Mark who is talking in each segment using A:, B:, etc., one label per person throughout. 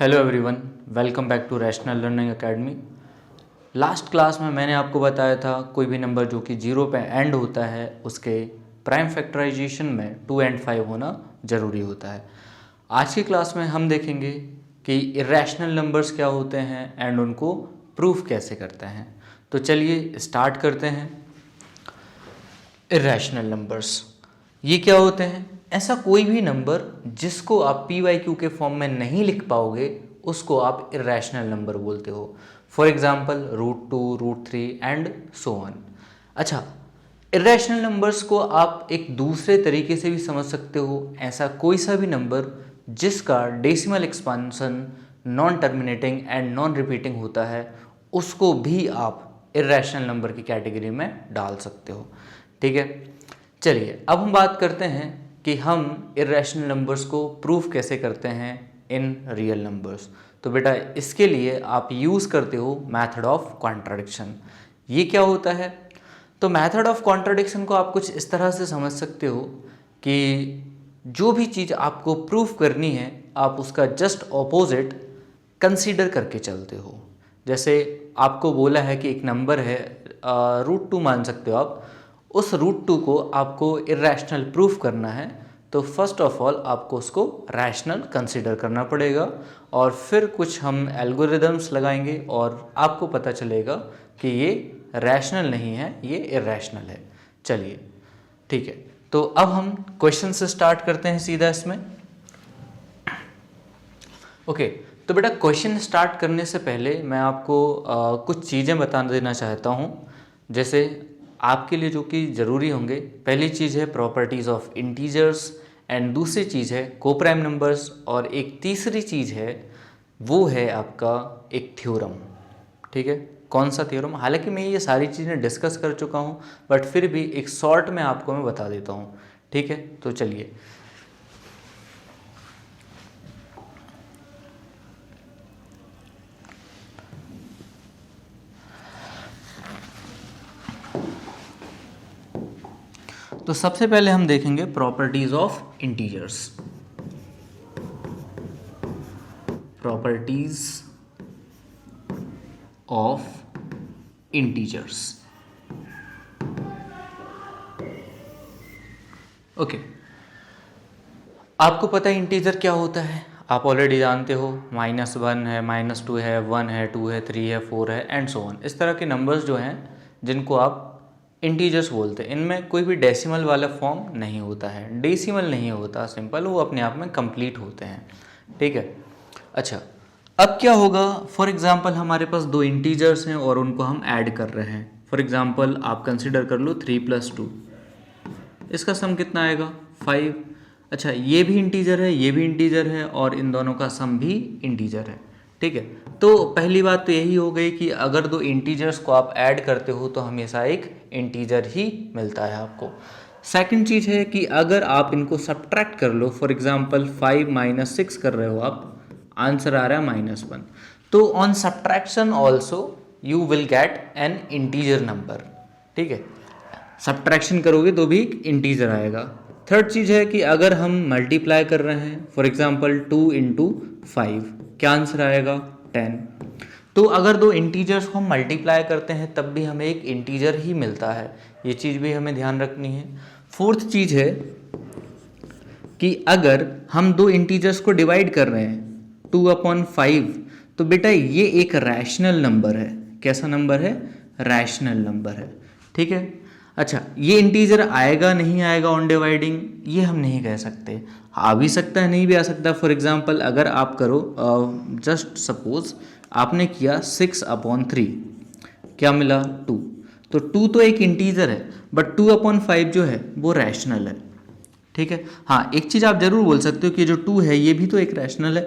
A: Hello everyone, welcome back to rational learning academy. Last class में मैंने आपको बताया था कोई भी नंबर जो कि 0 पे एंड होता है उसके प्राइम फैक्टराइजेशन में 2 एंड 5 होना ज़रूरी होता है। आज की क्लास में हम देखेंगे कि इरेशनल नंबर्स क्या होते हैं एंड उनको प्रूफ कैसे करते हैं। तो चलिए स्टार्ट करते हैं। इरेशनल नंबर्स ये क्या होते हैं? ऐसा कोई भी नंबर जिसको आप PYQ के फॉर्म में नहीं लिख पाओगे उसको आप इरेशनल नंबर बोलते हो। For example √2, √3 and so on. अच्छा, इरेशनल नंबर्स को आप एक दूसरे तरीके से भी समझ सकते हो। ऐसा कोई सा भी नंबर जिसका decimal expansion non terminating and non repeating होता है उसको भी आप इरेशनल नंबर की कैटेगरी में डाल सकते हो। ठीक है, चलिए अब हम बात करते हैं कि हम इरेशनल नंबर्स को प्रूफ कैसे करते हैं इन रियल नंबर्स। तो बेटा इसके लिए आप यूज़ करते हो मेथड ऑफ कॉन्ट्राडिक्शन। ये क्या होता है? तो मेथड ऑफ कॉन्ट्राडिक्शन को आप कुछ इस तरह से समझ सकते हो कि जो भी चीज़ आपको प्रूफ करनी है आप उसका जस्ट ऑपोजिट कंसीडर करके चलते हो। जैसे आपको बोला है कि एक नंबर है √2 मान सकते हो आप, उस √2 को आपको इरेशनल प्रूफ करना है तो फर्स्ट ऑफ ऑल आपको उसको रैशनल कंसीडर करना पड़ेगा और फिर कुछ हम एल्गोरिदम्स लगाएंगे और आपको पता चलेगा कि ये रैशनल नहीं है, ये इरेशनल है। चलिए ठीक है, तो अब हम क्वेश्चन से स्टार्ट करते हैं सीधा इसमें। ओके, तो बेटा क्वेश्चन स्टार्ट करने से पहले मैं आपको कुछ चीज़ें बता देना चाहता हूँ, जैसे आपके लिए जो कि ज़रूरी होंगे। पहली चीज़ है प्रॉपर्टीज़ ऑफ इंटीजर्स एंड दूसरी चीज़ है कोप्राइम नंबर्स और एक तीसरी चीज़ है वो है आपका एक थ्योरम। ठीक है, कौन सा थ्योरम? हालांकि मैं ये सारी चीज़ें डिस्कस कर चुका हूँ बट फिर भी एक शॉर्ट में आपको मैं बता देता हूँ। ठीक है, तो चलिए तो सबसे पहले हम देखेंगे properties of integers. Properties of integers. Okay, आपको पता है इंटीजर क्या होता है? आप ऑलरेडी जानते हो, -1 है, -2 है, 1 है, 2 है, 3 है, 4 है एंड सो ऑन। इस तरह के नंबर्स जो हैं जिनको आप इंटीजर्स बोलते हैं, इनमें कोई भी डेसिमल वाला फॉर्म नहीं होता है, डेसिमल नहीं होता, सिंपल वो अपने आप में कंप्लीट होते हैं। ठीक है, अच्छा अब क्या होगा? फॉर एग्जांपल हमारे पास दो इंटीजर्स हैं और उनको हम ऐड कर रहे हैं। फॉर एग्जांपल आप कंसिडर कर लो 3 + 2, इसका सम कितना आएगा? 5। अच्छा, ये भी इंटीजर है, ये भी इंटीजर है और इन दोनों का सम भी इंटीजर है। ठीक है, तो पहली बात तो यही हो गई कि अगर दो इंटीजर्स को आप ऐड करते हो तो हमेशा एक इंटीजर ही मिलता है आपको। सेकंड चीज़ है कि अगर आप इनको सब्ट्रैक्ट कर लो, फॉर एग्जांपल 5 - 6 कर रहे हो आप, आंसर आ रहा है -1, तो on subtraction also you will get an integer number. ठीक है, सब्ट्रैक्शन करोगे तो भी इंटीजर आएगा। थर्ड चीज़ है कि अगर हम मल्टीप्लाई कर रहे हैं, फॉर एग्जांपल 2 × 5, क्या आंसर आएगा? 10। तो अगर दो इंटीजर्स को हम मल्टीप्लाई करते हैं तब भी हमें एक इंटीजर ही मिलता है, ये चीज़ भी हमें ध्यान रखनी है। फोर्थ चीज़ है कि अगर हम दो इंटीजर्स को डिवाइड कर रहे हैं 2/5, तो बेटा ये एक रैशनल नंबर है। कैसा नंबर है? रैशनल नंबर है। ठीक है, अच्छा ये इंटीजर आएगा नहीं आएगा ऑन डिवाइडिंग, ये हम नहीं कह सकते, आ भी सकता है नहीं भी आ सकता। फॉर एग्जांपल अगर आप करो, जस्ट सपोज आपने किया 6/3, क्या मिला? 2। तो 2 तो एक इंटीजर है बट 2/5 जो है वो रैशनल है। ठीक है, हाँ एक चीज़ आप जरूर बोल सकते हो कि जो 2 है ये भी तो एक रैशनल है।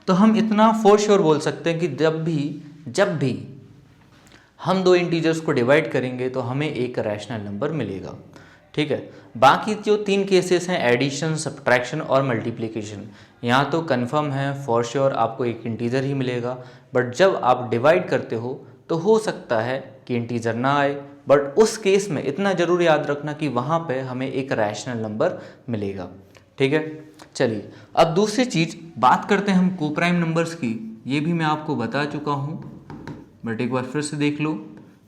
A: तो हम इतना फॉर श्योर बोल सकते हैं कि जब भी हम दो इंटीजर्स को डिवाइड करेंगे तो हमें एक रैशनल नंबर मिलेगा। ठीक है, बाकी जो 3 केसेस हैं, एडिशन, सब्ट्रैक्शन और मल्टीप्लिकेशन, यहाँ तो कंफर्म है फॉर श्योर आपको एक इंटीजर ही मिलेगा। बट जब आप डिवाइड करते हो तो हो सकता है कि इंटीजर ना आए, बट उस केस में इतना ज़रूर याद रखना कि वहाँ पे हमें एक रैशनल नंबर मिलेगा। ठीक है, चलिए अब दूसरी चीज़ बात करते हैं हम कोप्राइम नंबर्स की। ये भी मैं आपको बता चुका हूँ, बट एक बार फिर से देख लो।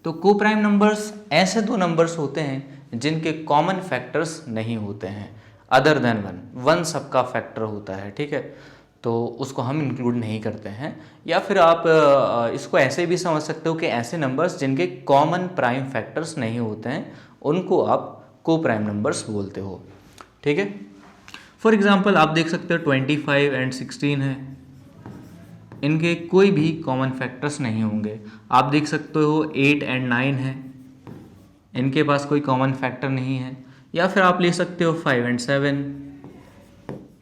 A: तो कोप्राइम नंबर्स ऐसे दो नंबर्स होते हैं जिनके कॉमन फैक्टर्स नहीं होते हैं अदर देन वन सबका फैक्टर होता है, ठीक है, तो उसको हम इंक्लूड नहीं करते हैं। या फिर आप इसको ऐसे भी समझ सकते हो कि ऐसे नंबर्स जिनके कॉमन प्राइम फैक्टर्स नहीं होते हैं उनको आप कोप्राइम नंबर्स बोलते हो, ठीक है। फॉर एग्जाम्पल आप देख सकते हो 25 एंड 16 है, इनके कोई भी कॉमन फैक्टर्स नहीं होंगे। आप देख सकते हो 8 एंड 9 है, इनके पास कोई कॉमन फैक्टर नहीं है। या फिर आप ले सकते हो 5 एंड 7,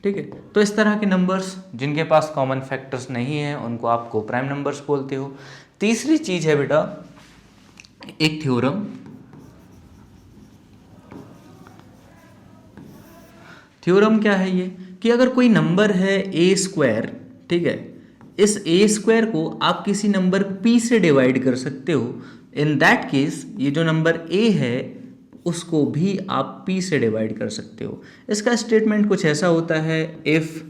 A: ठीक है। तो इस तरह के नंबर्स जिनके पास कॉमन फैक्टर्स नहीं है उनको आप कोप्राइम नंबर्स बोलते हो। तीसरी चीज है बेटा एक थ्योरम। थ्योरम क्या है ये, कि अगर कोई नंबर है ए स्क्वायर, ठीक है, इस ए स्क्वायर को आप किसी नंबर p से डिवाइड कर सकते हो। इन दैट केस ये जो नंबर a है उसको भी आप p से डिवाइड कर सकते हो। इसका स्टेटमेंट कुछ ऐसा होता है, if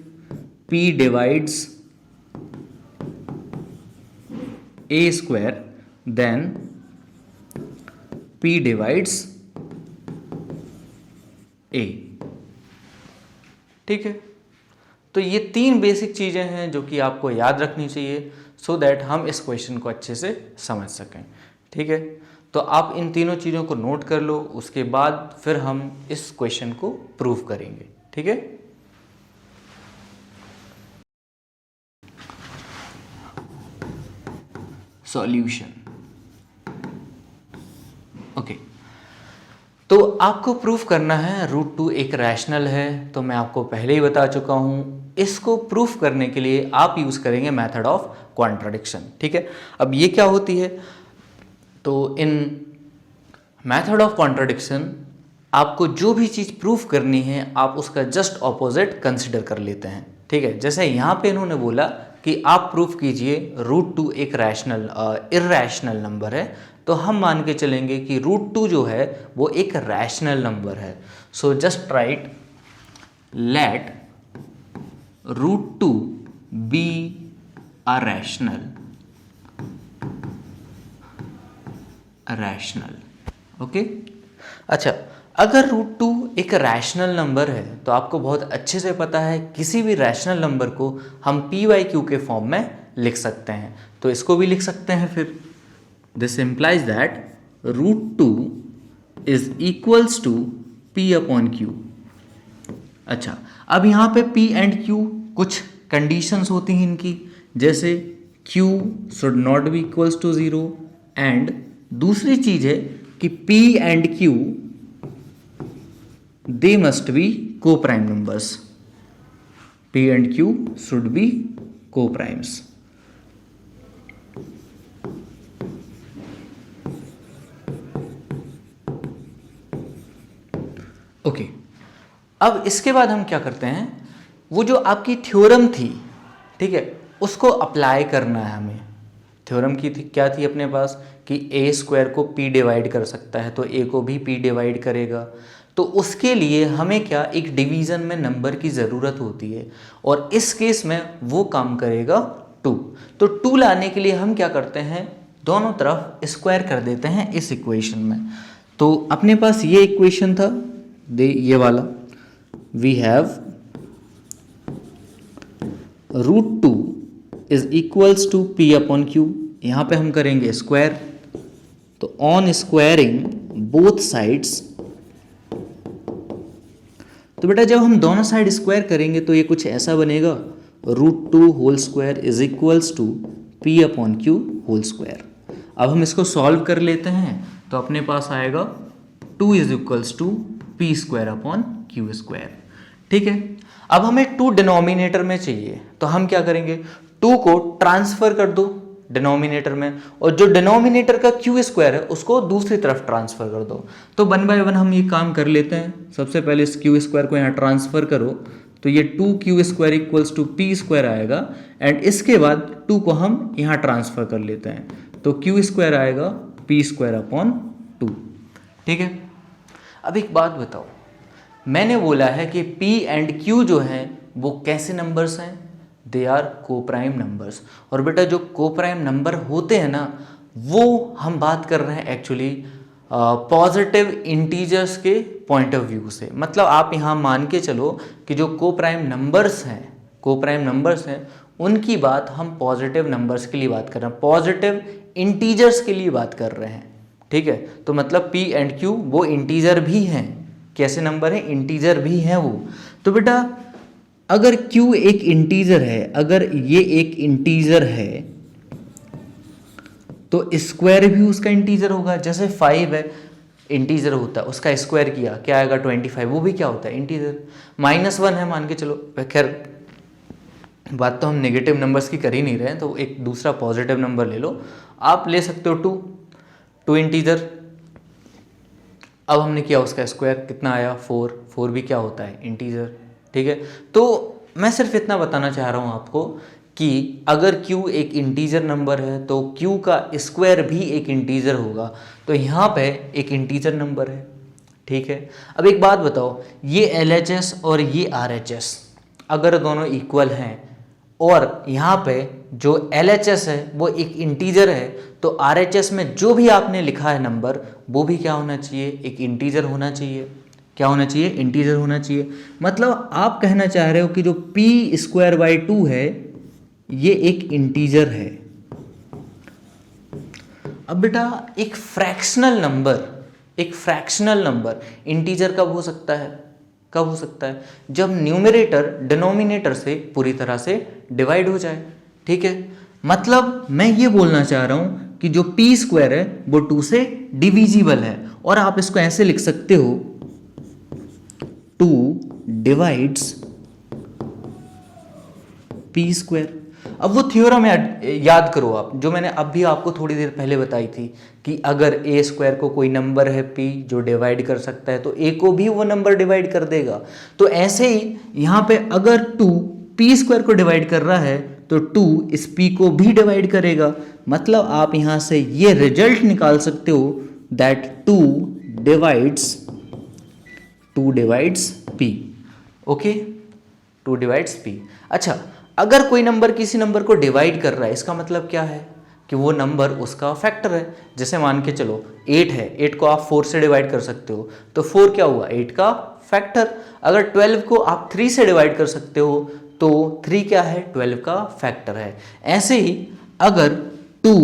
A: p divides a square then p divides a, ठीक है। तो ये तीन बेसिक चीज़ें हैं जो कि आपको याद रखनी चाहिए सो दैट हम इस क्वेश्चन को अच्छे से समझ सकें, ठीक है। तो आप इन तीनों चीज़ों को नोट कर लो, उसके बाद फिर हम इस क्वेश्चन को प्रूव करेंगे, ठीक है। Solution, okay. तो आपको प्रूफ करना है √2 एक रैशनल है, तो मैं आपको पहले ही बता चुका हूं। इसको प्रूफ करने के लिए आप यूज करेंगे मेथड ऑफ कॉन्ट्राडिक्शन, ठीक है। अब ये क्या होती है, तो इन मेथड ऑफ कॉन्ट्राडिक्शन आपको जो भी चीज़ प्रूफ करनी है आप उसका जस्ट ऑपोजिट कंसिडर कर लेते हैं, ठीक है। जैसे यहाँ पे इन्होंने बोला कि आप प्रूफ कीजिए √2 एक रैशनल इर्रैशनल नंबर है, तो हम मान के चलेंगे कि √2 जो है वो एक रैशनल नंबर है। So just right let √2 B a rational, okay. अच्छा, अगर √2 एक रैशनल नंबर है तो आपको बहुत अच्छे से पता है किसी भी रैशनल नंबर को हम p/q के फॉर्म में लिख सकते हैं, तो इसको भी लिख सकते हैं। फिर this implies that √2 is equals to p/q। अच्छा, अब यहाँ पे p एंड q कुछ कंडीशंस होती हैं इनकी, जैसे q should not be equals to 0 and दूसरी चीज है कि p and q they must be coprime numbers. p and q should be coprimes. Okay, अब इसके बाद हम क्या करते हैं, वो जो आपकी थ्योरम थी, ठीक है, उसको अप्लाई करना है हमें। थ्योरम की थी क्या थी अपने पास कि ए स्क्वायर को p डिवाइड कर सकता है तो a को भी p डिवाइड करेगा। तो उसके लिए हमें क्या एक डिवीज़न में नंबर की ज़रूरत होती है, और इस केस में वो काम करेगा 2। तो 2 लाने के लिए हम क्या करते हैं, दोनों तरफ स्क्वायर कर देते हैं इस इक्वेशन में। तो अपने पास ये इक्वेशन था, ये वाला, we have √2 is equals to p/q। यहाँ पे हम करेंगे स्क्वायर, तो ऑन स्क्वायरिंग बोथ साइड्स, तो बेटा जब हम दोनों साइड स्क्वायर करेंगे तो ये कुछ ऐसा बनेगा, √2 whole square is equals to p/q whole square. अब हम इसको सॉल्व कर लेते हैं, तो अपने पास आएगा 2 इज इक्वल्स टू p²/q², ठीक है। अब हमें 2 डिनोमिनेटर में चाहिए, तो हम क्या करेंगे, 2 को ट्रांसफर कर दो डिनोमिनेटर में, और जो डिनोमिनेटर का q² है उसको दूसरी तरफ ट्रांसफर कर दो। तो 1 बाय 1 हम ये काम कर लेते हैं। सबसे पहले इस q² को यहाँ ट्रांसफर करो, तो ये 2q² इक्वल्स टू p² आएगा, एंड इसके बाद 2 को हम यहाँ ट्रांसफर कर लेते हैं, तो q² आएगा p²/2, ठीक है। अब एक बात बताओ, मैंने बोला है कि p एंड q जो है वो कैसे नंबर्स हैं? दे आर को प्राइम नंबर्स। और बेटा जो को प्राइम नंबर होते हैं ना, वो हम बात कर रहे हैं एक्चुअली पॉजिटिव इंटीजर्स के पॉइंट ऑफ व्यू से। मतलब आप यहाँ मान के चलो कि जो को प्राइम नंबर्स हैं उनकी बात हम पॉजिटिव नंबर्स के लिए बात कर रहे हैं, पॉजिटिव इंटीजर्स के लिए बात कर रहे हैं, ठीक है। तो मतलब P एंड Q वो इंटीजर भी हैं। कैसे नंबर है? इंटीजर भी हैं वो। तो बेटा अगर Q एक इंटीजर है, अगर ये एक इंटीजर है तो स्क्वायर भी उसका इंटीजर होगा। जैसे 5 है, इंटीजर होता है, उसका स्क्वायर किया क्या आएगा? 25, वो भी क्या होता है? इंटीजर। -1 है मान के चलो, खैर बात तो हम नेगेटिव नंबर्स की कर ही नहीं रहे हैं, तो एक दूसरा पॉजिटिव नंबर ले लो। आप ले सकते हो 2 इंटीजर। अब हमने किया उसका स्क्वायर, कितना आया? 4 भी क्या होता है? इंटीजर, ठीक है। तो मैं सिर्फ इतना बताना चाह रहा हूँ आपको कि अगर Q एक इंटीजर नंबर है तो Q का स्क्वायर भी एक इंटीजर होगा। तो यहाँ पे एक इंटीजर नंबर है, ठीक है। अब एक बात बताओ, ये LHS और ये RHS अगर दोनों इक्वल हैं और यहाँ पे जो LHS है वो एक इंटीजर है, तो RHS में जो भी आपने लिखा है नंबर वो भी क्या होना चाहिए? एक इंटीजर होना चाहिए। क्या होना चाहिए? इंटीजर होना चाहिए। मतलब आप कहना चाह रहे हो कि जो p²/2 है ये एक इंटीजर है। अब बेटा एक फ्रैक्शनल नंबर इंटीजर कब हो सकता है? कब हो सकता है? जब न्यूमरेटर डिनोमिनेटर से पूरी तरह से डिवाइड हो जाए, ठीक है। मतलब मैं ये बोलना चाह रहा हूं कि जो p² है वो 2 से डिविजिबल है। और आप इसको ऐसे लिख सकते हो, 2 डिवाइड्स p²। अब वो थ्योरम याद करो आप, जो मैंने अभी आपको थोड़ी देर पहले बताई थी कि अगर a² को कोई नंबर है p जो डिवाइड कर सकता है तो a को भी वो नंबर डिवाइड कर देगा। तो ऐसे ही यहाँ पे अगर 2 p² को डिवाइड कर रहा है तो 2 इस p को भी डिवाइड करेगा। मतलब आप यहाँ से ये रिजल्ट निकाल सकते हो that 2 divides p। Okay, 2 divides p। अच्छा, अगर कोई नंबर किसी नंबर को डिवाइड कर रहा है, इसका मतलब क्या है? कि वो नंबर उसका फैक्टर है। जैसे मान के चलो 8 है, 8 को आप 4 से डिवाइड कर सकते हो, तो 4 क्या हुआ? 8 का फैक्टर। अगर 12 को आप 3 से डिवाइड कर सकते हो तो 3 क्या है? 12 का फैक्टर है। ऐसे ही अगर 2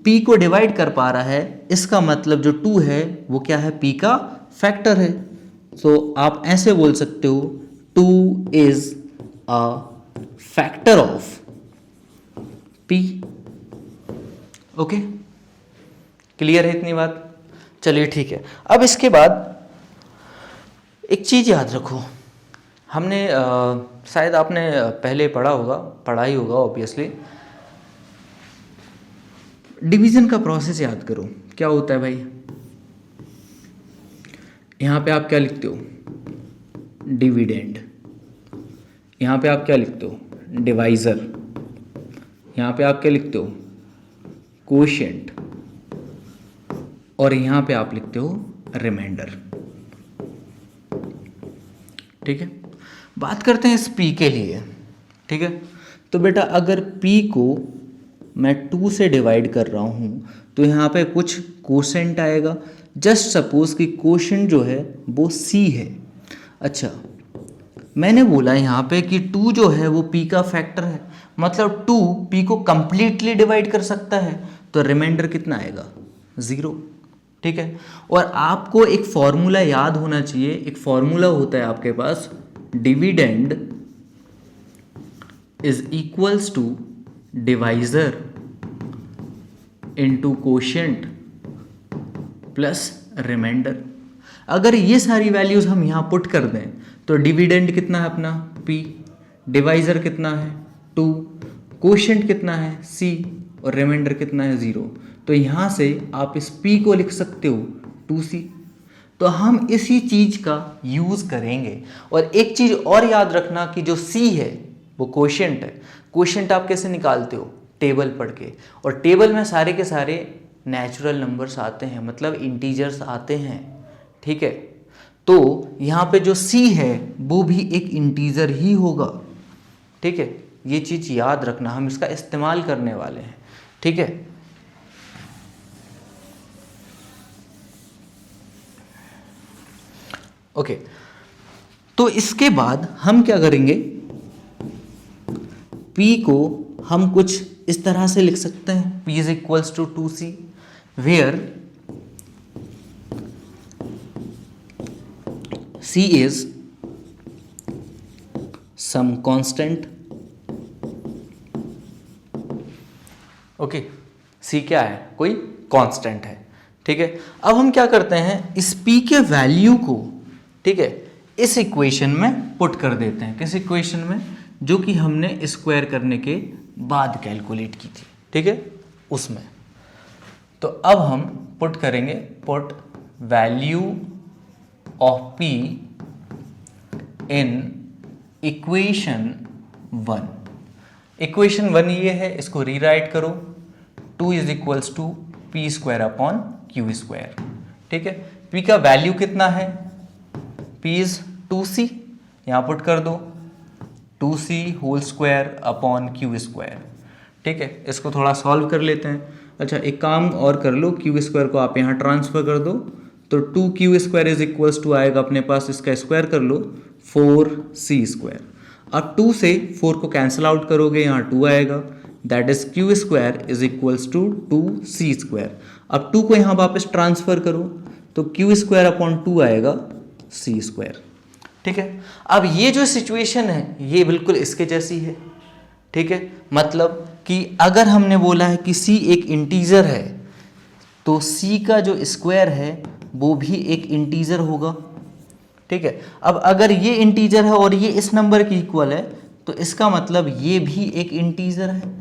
A: p को डिवाइड कर पा रहा है, इसका मतलब जो 2 है वो क्या है? p का फैक्टर है। तो आप ऐसे बोल सकते हो 2 is a factor of p। Okay, clear है इतनी बात? चलिए ठीक है। अब इसके बाद एक चीज याद रखो, हमने शायद आपने पहले पढ़ा ही होगा ऑब्वियसली, डिवीजन का प्रोसेस याद करो। क्या होता है भाई? यहां पे आप क्या लिखते हो? डिविडेंड। यहां पे आप क्या लिखते हो? डिवाइजर। यहां पे आप क्या लिखते हो? कोशेंट। और यहां पे आप लिखते हो रिमाइंडर, ठीक है। बात करते हैं इस p के लिए, ठीक है। तो बेटा अगर p को मैं 2 से डिवाइड कर रहा हूं तो यहां पे कुछ कोशेंट आएगा। जस्ट सपोज कि कोशेंट जो है वो c है। अच्छा, मैंने बोला यहाँ पे कि 2 जो है वो p का फैक्टर है, मतलब 2 p को कंप्लीटली डिवाइड कर सकता है, तो रिमाइंडर कितना आएगा? 0, ठीक है। और आपको एक फॉर्मूला याद होना चाहिए। एक फॉर्मूला होता है आपके पास, dividend is equals to divisor into quotient plus remainder. अगर ये सारी वैल्यूज हम यहाँ पुट कर दें तो डिविडेंड कितना है अपना? p, डिवाइजर कितना है? 2, कोशेंट कितना है? c, और रिमाइंडर कितना है? 0। तो यहाँ से आप इस p को लिख सकते हो 2c। तो हम इसी चीज का यूज करेंगे। और एक चीज और याद रखना कि जो c है वो कोशेंट है। कोशेंट आप कैसे निकालते हो? टेबल पढ़ के। और टेबल में सारे के सारे नेचुरल नंबर्स आते हैं, मतलब इंटीजर्स आते हैं, ठीक है। तो यहाँ पे जो c है वो भी एक इंटीजर ही होगा, ठीक है, ये चीज़ याद रखना, हम इसका इस्तेमाल करने वाले हैं, ठीक है। ओके, तो इसके बाद हम क्या करेंगे, P को हम कुछ इस तरह से लिख सकते हैं, P is equals to 2C, where C is some constant, okay, C क्या है, कोई कांस्टेंट है, ठीक है। अब हम क्या करते हैं, इस P के वैल्यू को, ठीक है, इस इक्वेशन में पुट कर देते हैं। किस इक्वेशन में, जो कि हमने स्क्वायर करने के बाद कैलकुलेट की थी, ठीक है, उसमें। तो अब हम पुट करेंगे, put value of P in equation 1। Equation 1 ये है, इसको रीराइट करो, 2 is equals to P square upon Q square, ठीक है। P का वैल्यू कितना है, P इज 2C, यहाँ पुट कर दो 2C whole square upon Q square, ठीक है। इसको थोड़ा सॉल्व कर लेते हैं। अच्छा, एक काम और कर लो, क्यू स्क्वायर को आप यहाँ ट्रांसफर कर दो, तो 2Q square is equals to आएगा अपने पास, इसका स्क्वायर कर लो 4C स्क्वायर। अब 2 से 4 को कैंसिल आउट करोगे, यहाँ 2 आएगा, that is Q square is equals to 2C square. अब 2 को यहाँ वापस ट्रांसफर करो, तो Q स्क्वायर अपॉन 2 आएगा C स्क्वायर, ठीक है। अब ये जो सिचुएशन है ये बिल्कुल इसके जैसी है, ठीक है। मतलब कि अगर हमने बोला है कि C एक इंटीजर है, तो C का जो स्क्वायर है वो भी एक इंटीजर होगा, ठीक है। अब अगर ये इंटीजर है और ये इस नंबर की इक्वल है, तो इसका मतलब ये भी एक इंटीजर है,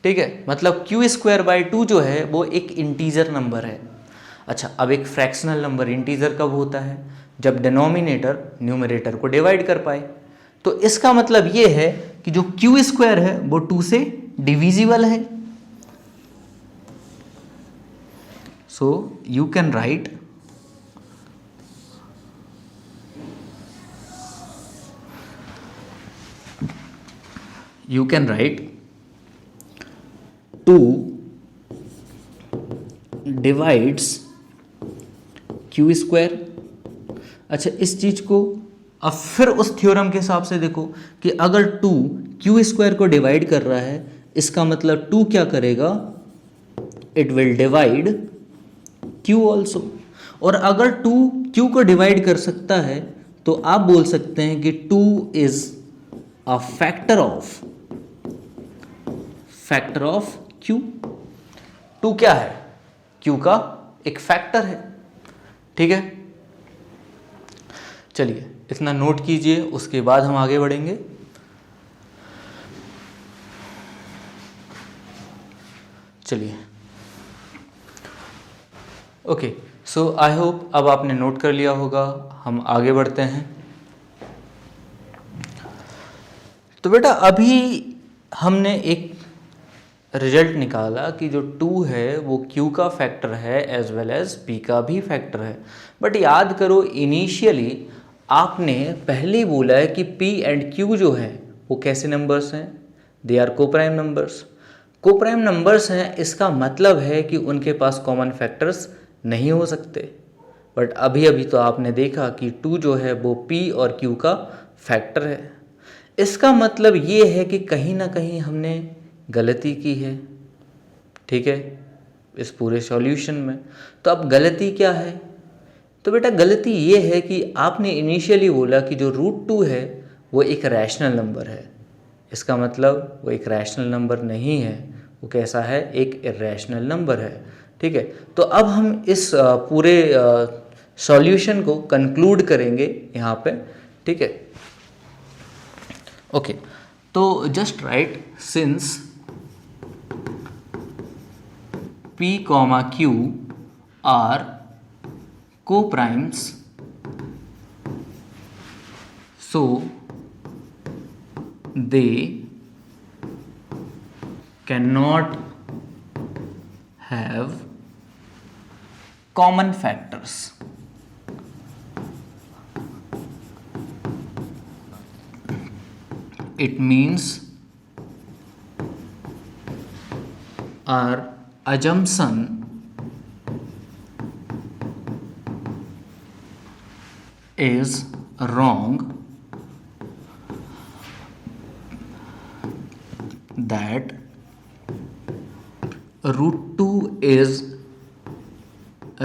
A: ठीक है। मतलब क्यू स्क्वायर बाई 2 जो है वो एक इंटीजर नंबर है। अच्छा, अब एक फ्रैक्शनल नंबर इंटीजर कब होता है, जब डिनोमिनेटर न्यूमरेटर को डिवाइड कर पाए। तो इसका मतलब ये है कि जो क्यू स्क्वायर है वो 2 से डिविजिबल है। So you can write you can write 2 divides Q square. अच्छा, इस चीज को अब फिर उस थ्योरम के हिसाब से देखो कि अगर 2 Q स्क्वायर को डिवाइड कर रहा है, इसका मतलब 2 क्या करेगा, it will divide Q also. और अगर 2 Q को डिवाइड कर सकता है, तो आप बोल सकते हैं कि 2 is a factor of Q। 2 क्या है, Q का एक फैक्टर है, ठीक है। चलिए इतना नोट कीजिए, उसके बाद हम आगे बढ़ेंगे। चलिए, ओके, सो आई होप अब आपने नोट कर लिया होगा, हम आगे बढ़ते हैं। तो बेटा अभी हमने एक रिजल्ट निकाला कि जो 2 है वो Q का फैक्टर है एज वेल एज P का भी फैक्टर है। बट याद करो, इनिशियली आपने पहले ही बोला है कि P एंड Q जो है वो कैसे नंबर्स हैं, they are coprime numbers. Coprime numbers हैं, इसका मतलब है कि उनके पास कॉमन फैक्टर्स नहीं हो सकते। बट अभी अभी तो आपने देखा कि 2 जो है वो P और Q का फैक्टर है। इसका मतलब ये है कि कहीं ना कहीं हमने गलती की है, ठीक है, इस पूरे सॉल्यूशन में। तो अब गलती क्या है, तो बेटा गलती ये है कि आपने इनिशियली बोला कि जो √2 है वो एक रैशनल नंबर है। इसका मतलब वो एक रैशनल नंबर नहीं है, वो कैसा है, एक इरैशनल नंबर है, ठीक है। तो अब हम इस पूरे सॉल्यूशन को कंक्लूड करेंगे यहाँ पे, ठीक है। ओके, तो just right since P, Q are co-primes, so they cannot have common factors. it means our assumption is wrong, that root 2 is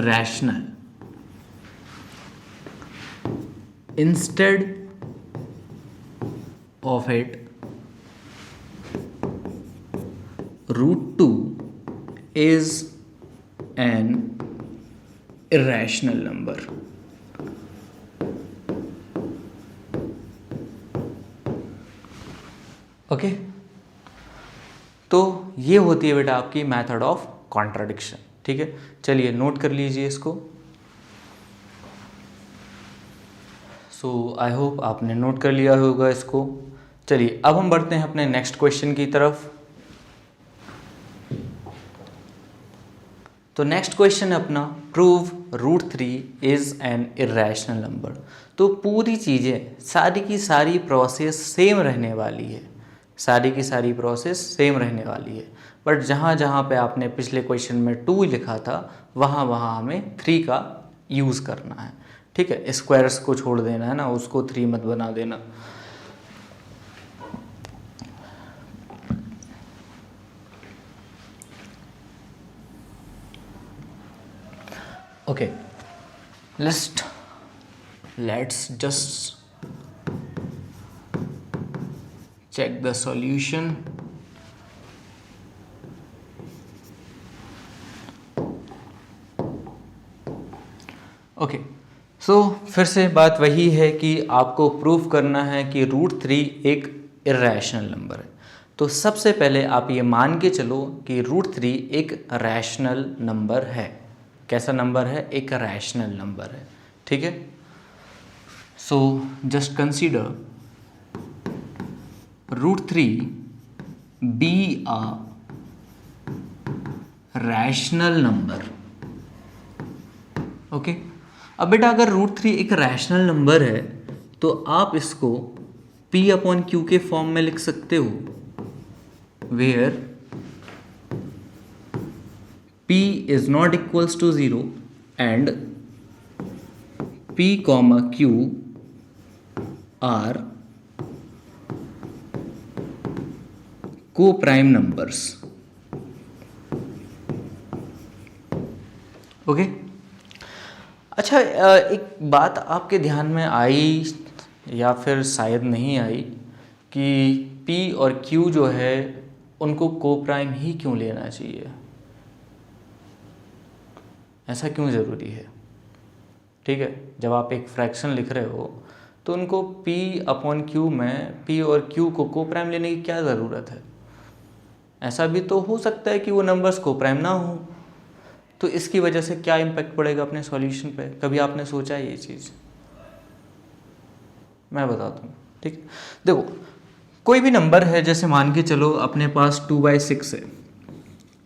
A: rational. Instead of it, root 2 is an irrational number. Okay तो ये होती है बेटा आपकी method of contradiction. ठीक है, चलिए note कर लीजिए इसको। सो आई होप आपने नोट कर लिया होगा इसको। चलिए अब हम बढ़ते हैं अपने नेक्स्ट क्वेश्चन की तरफ। तो नेक्स्ट क्वेश्चन है अपना, prove root 3 is an irrational number. तो पूरी चीज़ें सारी की सारी प्रोसेस सेम रहने वाली है, सारी की सारी प्रोसेस सेम रहने वाली है, बट जहाँ जहाँ पे आपने पिछले क्वेश्चन में 2 लिखा था वहाँ वहाँ हमें 3 का यूज़ करना है। ठीक है, स्क्वायर्स को छोड़ देना है ना, उसको 3 मत बना देना। Okay, let's just check the solution. Okay so फिर से बात वही है कि आपको प्रूव करना है कि रूट 3 एक इरेशनल नंबर है। तो सबसे पहले आप ये मान के चलो कि रूट 3 एक रैशनल नंबर है। कैसा नंबर है? एक रैशनल नंबर है। ठीक है, so just consider root 3 be a rational number. Okay, अब बेटा अगर रूट 3 एक रैशनल नंबर है तो आप इसको P अपॉन क्यू के फॉर्म में लिख सकते हो, where P is not equals to 0 and P comma Q are co-prime numbers. Okay अच्छा, एक बात आपके ध्यान में आई या फिर शायद नहीं आई कि P और Q जो है उनको को-प्राइम ही क्यों लेना चाहिए? ऐसा क्यों ज़रूरी है? ठीक है, जब आप एक फ्रैक्शन लिख रहे हो तो उनको P अपॉन Q में P और Q को को-प्राइम लेने की क्या ज़रूरत है? ऐसा भी तो हो सकता है कि वो नंबर्स को-प्राइम ना हो, तो इसकी वजह से क्या इम्पैक्ट पड़ेगा अपने सॉल्यूशन पे? कभी आपने सोचा है ये चीज़? मैं बताता हूँ। ठीक है, देखो कोई भी नंबर है, जैसे मान के चलो अपने पास 2/6 है।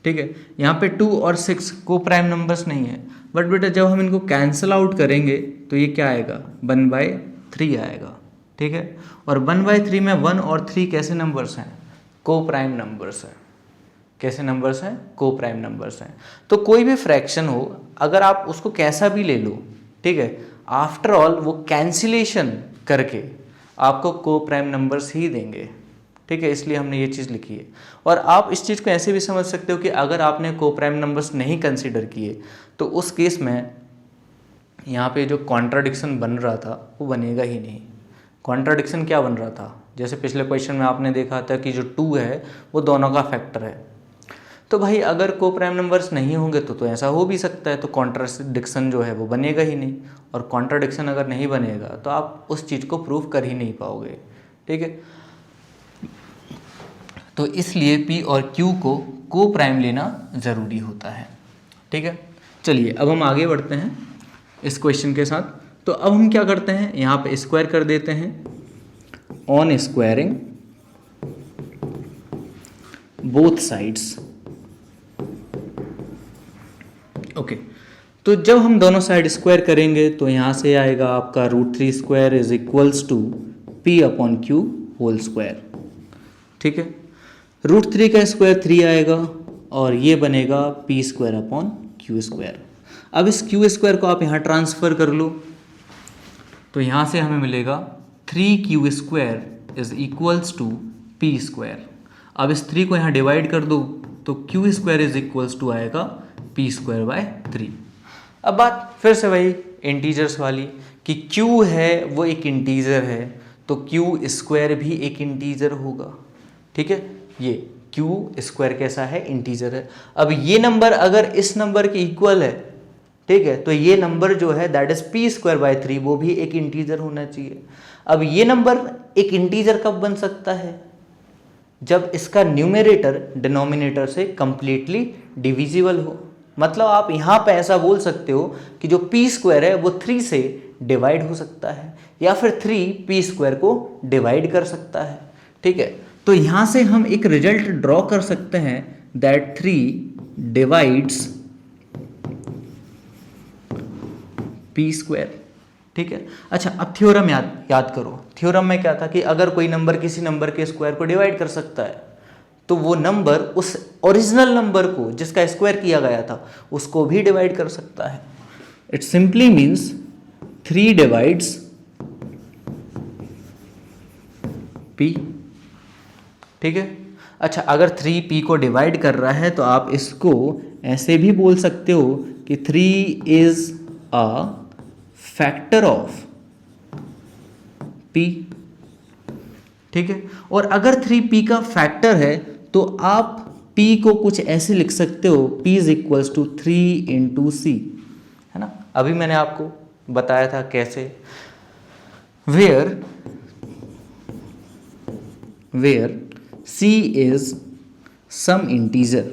A: ठीक है, यहाँ पे 2 और 6 को प्राइम नंबर्स नहीं है, बट बेटा जब हम इनको कैंसिल आउट करेंगे तो ये क्या आएगा? 1/3 आएगा। ठीक है, और 1/3 में 1 और 3 कैसे नंबर्स हैं? को प्राइम नंबर्स हैं। कैसे नंबर्स हैं? को प्राइम नंबर्स हैं। तो कोई भी फ्रैक्शन हो, अगर आप उसको कैसा भी ले लो, ठीक है, आफ्टर ऑल वो कैंसिलेशन करके आपको को प्राइम नंबर्स ही देंगे। ठीक है, इसलिए हमने ये चीज़ लिखी है। और आप इस चीज़ को ऐसे भी समझ सकते हो कि अगर आपने को प्राइम नंबर्स नहीं कंसीडर किए तो उस केस में यहाँ पे जो कॉन्ट्राडिक्शन बन रहा था वो बनेगा ही नहीं। कॉन्ट्राडिक्शन क्या बन रहा था? जैसे पिछले क्वेश्चन में आपने देखा था कि जो 2 है वो दोनों का फैक्टर है। तो भाई अगर को प्राइम नंबर्स नहीं होंगे तो ऐसा हो भी सकता है, तो कॉन्ट्राडिक्शन जो है वो बनेगा ही नहीं। और कॉन्ट्राडिक्शन अगर नहीं बनेगा तो आप उस चीज़ को प्रूव कर ही नहीं पाओगे। ठीक है, तो इसलिए P और Q को प्राइम लेना ज़रूरी होता है। ठीक है, चलिए अब हम आगे बढ़ते हैं इस क्वेश्चन के साथ। तो अब हम क्या करते हैं, यहाँ पे स्क्वायर कर देते हैं। On squaring both sides. Okay, तो जब हम दोनों साइड स्क्वायर करेंगे तो यहाँ से आएगा आपका √3² is equals to P upon Q whole square. ठीक है। √3 का स्क्वायर 3 आएगा और ये बनेगा p²/q²। अब इस q² को आप यहाँ ट्रांसफ़र कर लो, तो यहाँ से हमें मिलेगा 3q² = p²। अब इस 3 को यहाँ डिवाइड कर दो तो q² आएगा p²/3। अब बात फिर से वही इंटीजर्स वाली कि q है वो एक इंटीजर है तो q² भी एक इंटीजर होगा, ठीक है। ये q² कैसा है, इंटीजर है। अब ये नंबर अगर इस नंबर के इक्वल है, ठीक है, तो ये नंबर जो है दैट इज p²/3 वो भी एक इंटीजर होना चाहिए। अब ये नंबर एक इंटीजर कब बन सकता है, जब इसका न्यूमरेटर डिनोमिनेटर से कंप्लीटली डिविजिबल हो। मतलब आप यहाँ पे ऐसा बोल सकते हो कि जो p² है वो 3 से डिवाइड हो सकता है या फिर 3 p² को डिवाइड कर सकता है, ठीक है। तो यहाँ से हम एक रिजल्ट ड्रॉ कर सकते हैं दैट 3 डिवाइड्स p², ठीक है। अच्छा, अब थ्योरम याद करो। थ्योरम में क्या था कि अगर कोई नंबर किसी नंबर के स्क्वायर को डिवाइड कर सकता है तो वो नंबर उस ओरिजिनल नंबर को जिसका स्क्वायर किया गया था उसको भी डिवाइड कर सकता है। It simply means 3 divides p, ठीक है। अच्छा, अगर 3p को डिवाइड कर रहा है तो आप इसको ऐसे भी बोल सकते हो कि 3 is a factor of p, ठीक है। और अगर 3p का फैक्टर है तो आप p को कुछ ऐसे लिख सकते हो, p = 3 × c, है ना। अभी मैंने आपको बताया था कैसे, where c is some integer।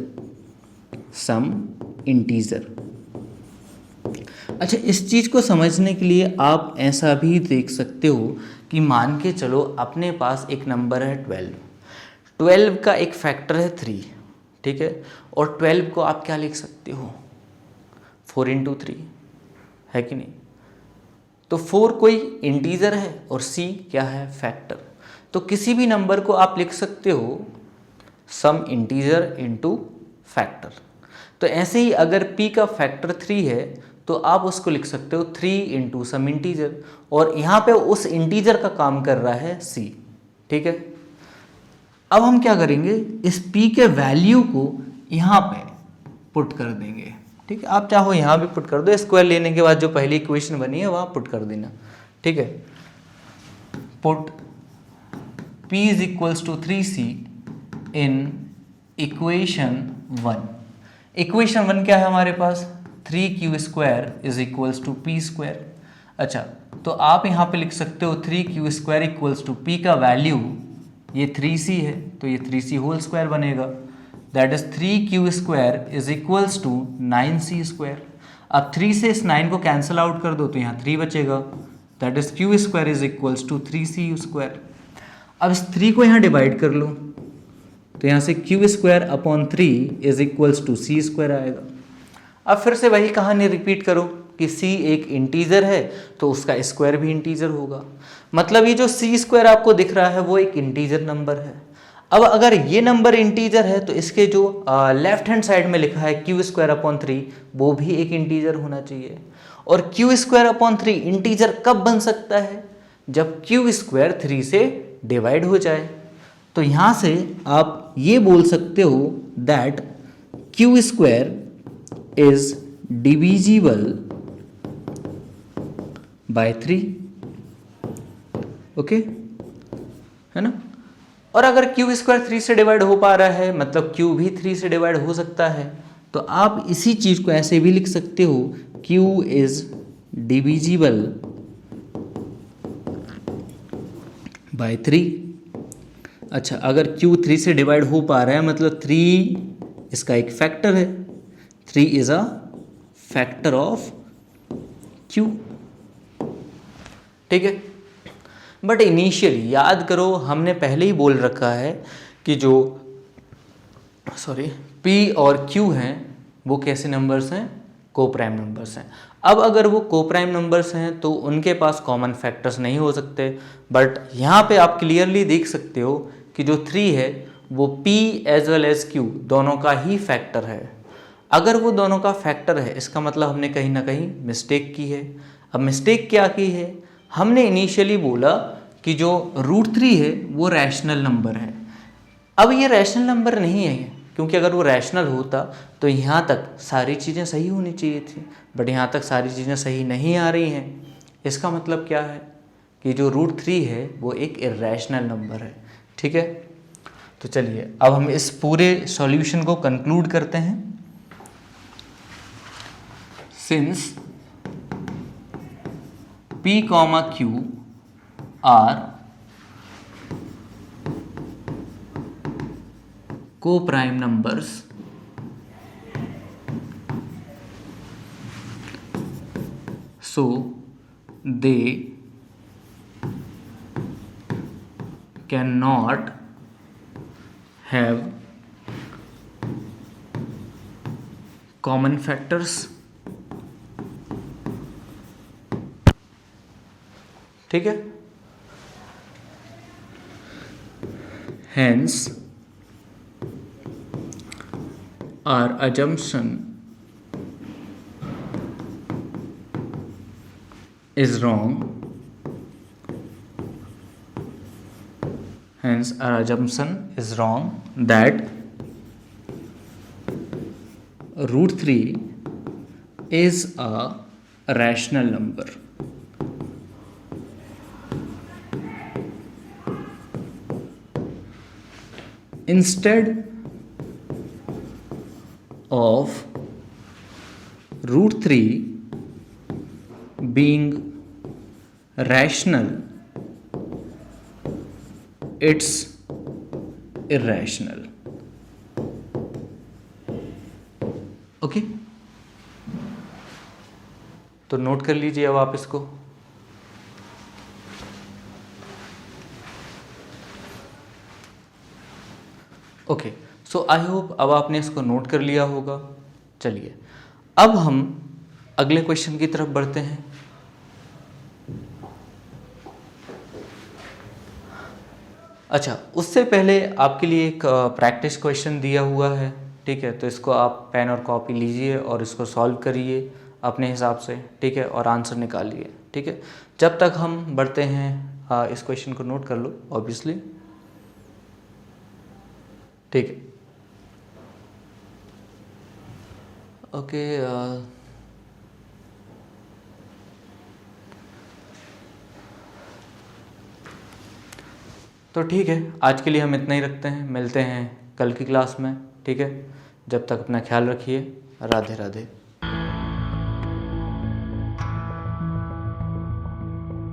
A: अच्छा, इस चीज़ को समझने के लिए आप ऐसा भी देख सकते हो कि मान के चलो अपने पास एक नंबर है 12 का एक फैक्टर है 3, ठीक है। और 12 को आप क्या लिख सकते हो, 4 × 3, है कि नहीं। तो 4 कोई इंटीजर है और c क्या है, फैक्टर। तो किसी भी नंबर को आप लिख सकते हो सम इंटीजर × फैक्टर। तो ऐसे ही अगर p का फैक्टर 3 है तो आप उसको लिख सकते हो 3 × सम इंटीजर, और यहाँ पे उस इंटीजर का काम कर रहा है c, ठीक है। अब हम क्या करेंगे, इस p के वैल्यू को यहाँ पे पुट कर देंगे, ठीक है। आप चाहो यहाँ भी पुट कर दो, स्क्वायर लेने के बाद जो पहली इक्वेशन बनी है वहाँ पुट कर देना, ठीक है। पुट p = 3c इन इक्वेशन 1। इक्वेशन 1 क्या है हमारे पास, 3q² = p²। अच्छा, तो आप यहाँ पे लिख सकते हो 3q² = p का वैल्यू ये 3c है तो ये 3c² बनेगा, दैट इज 3q² = 9c²। अब 3 से इस 9 को कैंसिल आउट कर दो तो यहाँ 3 बचेगा, दैट इज q² = 3c²। अब इस 3 को यहाँ डिवाइड कर लो तो यहाँ से q² / 3 = c² आएगा। अब फिर से वही कहानी रिपीट करो कि c एक इंटीजर है तो उसका स्क्वायर भी इंटीजर होगा। मतलब ये जो c² आपको दिख रहा है वो एक इंटीजर नंबर है। अब अगर ये नंबर इंटीजर है तो इसके जो लेफ्ट हैंड साइड में लिखा है q² / 3 वो भी एक इंटीजर होना चाहिए। और q² / 3 इंटीजर कब बन सकता है, जब q² 3 से डिवाइड हो जाए। तो यहाँ से आप ये बोल सकते हो that q² is divisible by 3, okay, है ना। और अगर q² 3 से डिवाइड हो पा रहा है मतलब q भी 3 से डिवाइड हो सकता है, तो आप इसी चीज को ऐसे भी लिख सकते हो q is divisible by 3। अच्छा, अगर q 3 से डिवाइड हो पा रहा है मतलब 3 इसका एक फैक्टर है, 3 is a factor of q, ठीक है। बट इनिशियली याद करो हमने पहले ही बोल रखा है कि जो p और q हैं वो कैसे नंबर्स हैं, कोप्राइम नंबर्स हैं। अब अगर वो कोप्राइम नंबर्स हैं तो उनके पास कॉमन फैक्टर्स नहीं हो सकते, बट यहाँ पे आप क्लियरली देख सकते हो कि जो 3 है वो P as well as Q दोनों का ही फैक्टर है। अगर वो दोनों का फैक्टर है इसका मतलब हमने कहीं ना कहीं मिस्टेक की है। अब मिस्टेक क्या की है, हमने इनिशियली बोला कि जो √3 है वो रैशनल नंबर है। अब ये रैशनल नंबर नहीं है, क्योंकि अगर वो रैशनल होता तो यहाँ तक सारी चीज़ें सही होनी चाहिए थी, बट यहाँ तक सारी चीज़ें सही नहीं आ रही हैं। इसका मतलब क्या है कि जो √3 है वो एक इर्रेशनल नंबर है। ठीक है, तो चलिए अब हम इस पूरे सॉल्यूशन को कंक्लूड करते हैं। Since P, Q are co-prime numbers, so they cannot have common factors। ठीक है, hence our assumption is wrong। Hence our assumption is wrong that √3 is a rational number। Instead of √3 being rational, it's irrational। Okay, तो note कर लीजिए अब आप इसको। Okay, so I hope अब आपने इसको नोट कर लिया होगा। चलिए अब हम अगले क्वेश्चन की तरफ बढ़ते हैं। अच्छा, उससे पहले आपके लिए एक प्रैक्टिस क्वेश्चन दिया हुआ है। ठीक है, तो इसको आप पेन और कॉपी लीजिए और इसको सॉल्व करिए अपने हिसाब से। ठीक है, और आंसर निकालिए। ठीक है, जब तक हम बढ़ते हैं इस क्वेश्चन को नोट कर लो ऑब्वियसली। ठीक है, ओके। तो ठीक है, आज के लिए हम इतना ही रखते हैं, मिलते हैं कल की क्लास में। ठीक है, जब तक अपना ख्याल रखिए। राधे राधे।